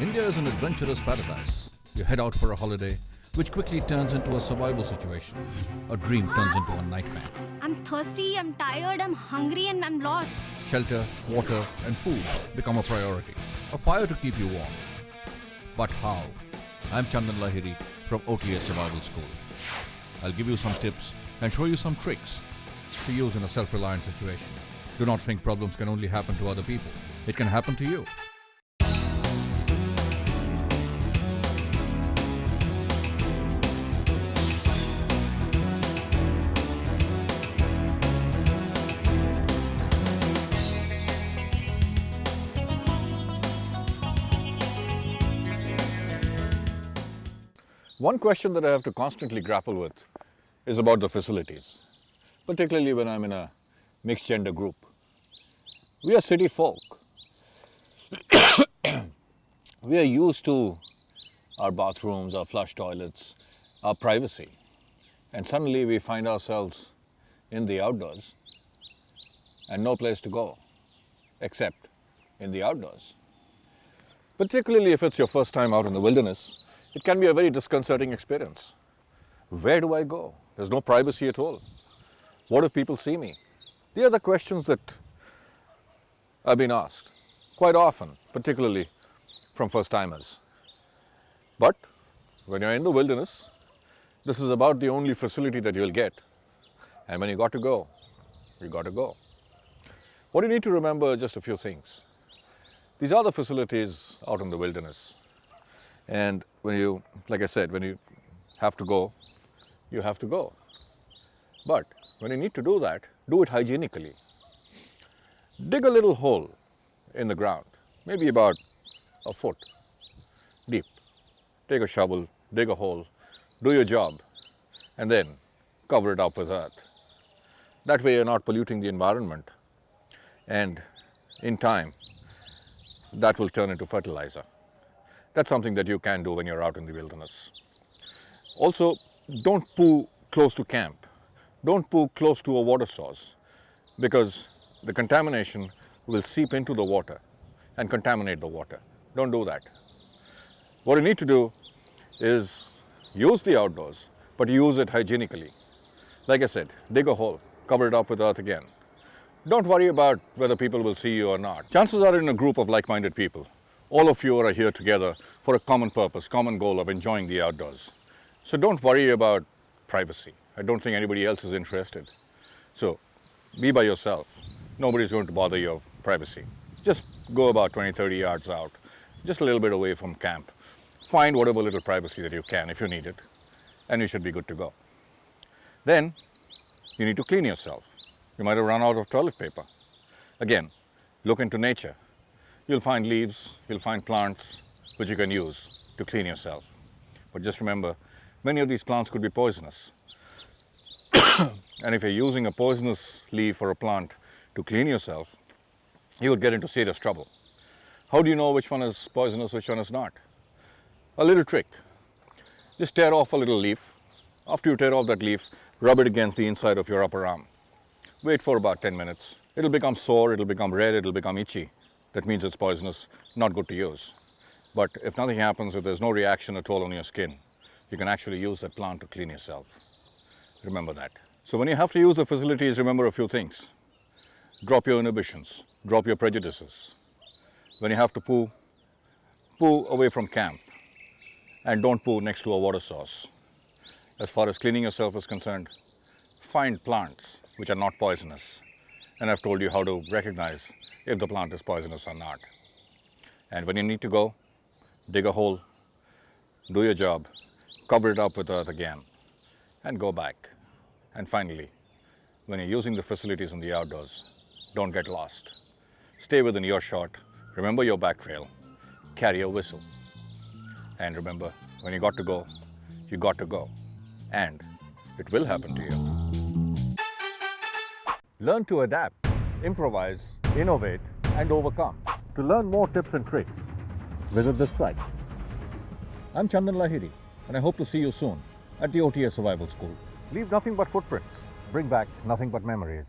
India is an adventurous paradise. You head out for a holiday, which quickly turns into a survival situation. A dream turns into a nightmare. I'm thirsty, I'm tired, I'm hungry, and I'm lost. Shelter, water, and food become a priority. A fire to keep you warm. But how? I'm Chandan Lahiri from OTS Survival School. I'll give you some tips and show you some tricks to use in a self-reliant situation. Do not think problems can only happen to other people. It can happen to you. One question that I have to constantly grapple with is about the facilities, particularly when I'm in a mixed gender group. We are city folk. We are used to our bathrooms, our flush toilets, our privacy. And suddenly we find ourselves in the outdoors and no place to go except in the outdoors. Particularly if it's your first time out in the wilderness, it can be a very disconcerting experience. Where do I go? There's no privacy at all. What if people see me? These are the questions that I've been asked quite often, particularly from first-timers. But when you're in the wilderness, this is about the only facility that you'll get. And when you got to go, you got to go. What you need to remember are just a few things. These are the facilities out in the wilderness. And when you, like I said, when you have to go, you have to go. But when you need to do that, do it hygienically. Dig a little hole in the ground, maybe about a foot deep. Take a shovel, dig a hole, do your job, and then cover it up with earth. That way you're not polluting the environment. And in time, that will turn into fertilizer. That's something that you can do when you're out in the wilderness. Also, don't poo close to camp. Don't poo close to a water source because the contamination will seep into the water and contaminate the water. Don't do that. What you need to do is use the outdoors, but use it hygienically. Like I said, dig a hole, cover it up with earth again. Don't worry about whether people will see you or not. Chances are in a group of like-minded people, all of you are here together for a common purpose, common goal of enjoying the outdoors. So don't worry about privacy. I don't think anybody else is interested. So be by yourself. Nobody's going to bother your privacy. Just go about 20, 30 yards out, just a little bit away from camp. Find whatever little privacy that you can if you need it, and you should be good to go. Then you need to clean yourself. You might have run out of toilet paper. Again, look into nature. You'll find leaves, you'll find plants which you can use to clean yourself. But just remember, many of these plants could be poisonous. And if you're using a poisonous leaf or a plant to clean yourself, you would get into serious trouble. How do you know which one is poisonous, which one is not? A little trick. Just tear off a little leaf. After you tear off that leaf, rub it against the inside of your upper arm. Wait for about 10 minutes. It'll become sore, it'll become red, it'll become itchy. That means it's poisonous, not good to use. But if nothing happens, if there's no reaction at all on your skin, you can actually use that plant to clean yourself. Remember that. So when you have to use the facilities, remember a few things. Drop your inhibitions, drop your prejudices. When you have to poo, poo away from camp. And don't poo next to a water source. As far as cleaning yourself is concerned, find plants which are not poisonous. And I've told you how to recognize if the plant is poisonous or not. And when you need to go, dig a hole, do your job, cover it up with earth again, and go back. And finally, when you're using the facilities in the outdoors, don't get lost. Stay within earshot, remember your back trail, carry a whistle. And remember, when you got to go, you got to go. And it will happen to you. Learn to adapt, improvise, innovate, and overcome. To learn more tips and tricks, visit this site. I'm Chandan Lahiri, and I hope to see you soon at the OTS Survival School. Leave nothing but footprints. Bring back nothing but memories.